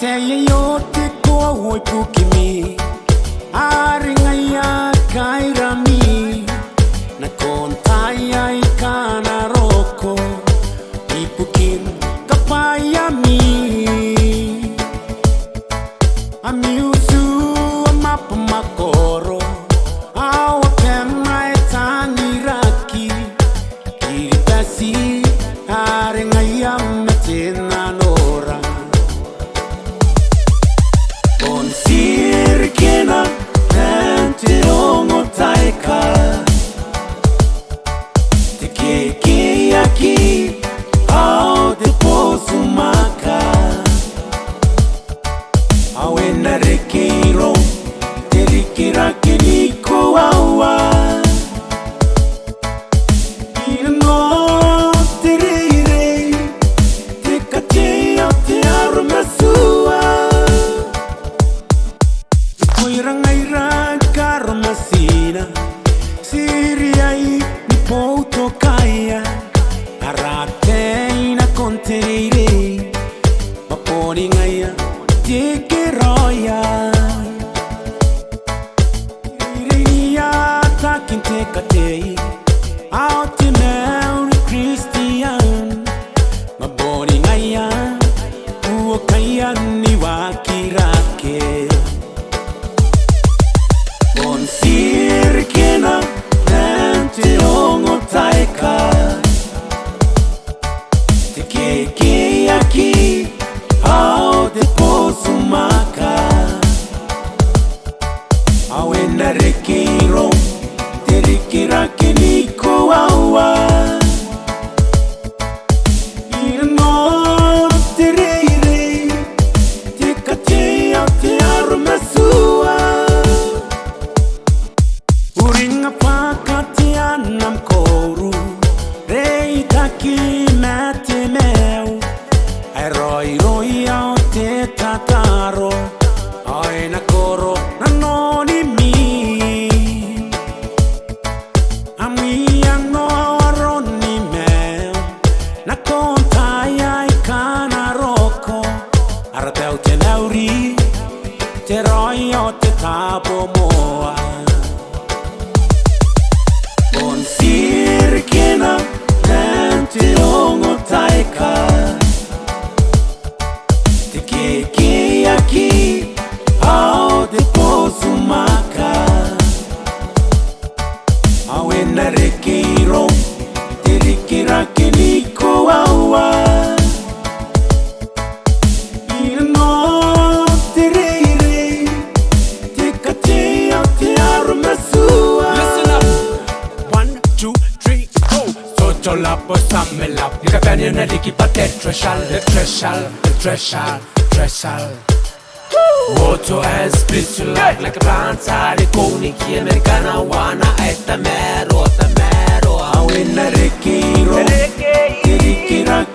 Te yote ko hoi pukimi Aringaya kairami Na kontaya ikana roko Ipukin kapayami Amiusu amapamakoro Awa pema etangiraki Iritasi aringaya metina nora Sirkena ente ongo taika Te keke yaki au te posu maka Awena rekeiro te rikira ke niko awa Irano te reire te kate au te aromasua Rangaira karmasina Siriai ni pouto kaya Arate na konteire Maponi ngaya teke roya Irinia takin teka tei Out in every Christian Maponi ngaya Uo kaya ni wakirake Sirkena ente ongo taika Te keke yaki au te posu maka Awena rekeiro te rikira ke niko awa Irano te reire te kate au te aromasua Uringa pakatia nam koru Rei taki mete meu Ai roi au te tataro Ai na koro na noni mi Ami ano aroni meu Na kontai ai kana roko Arateu te nauri Te roi au te tapo moa Sirkena ente ongo taika Te keke yaki au te posu maka Awena rekeiro te rikira ke niko awa Irano te reire te kate au te aromasua Sola po samela Il capelli non è chi batte Treshal Water and split your life like a panta Riconi chi americana wana Eta mero Awena rekeiro te rikira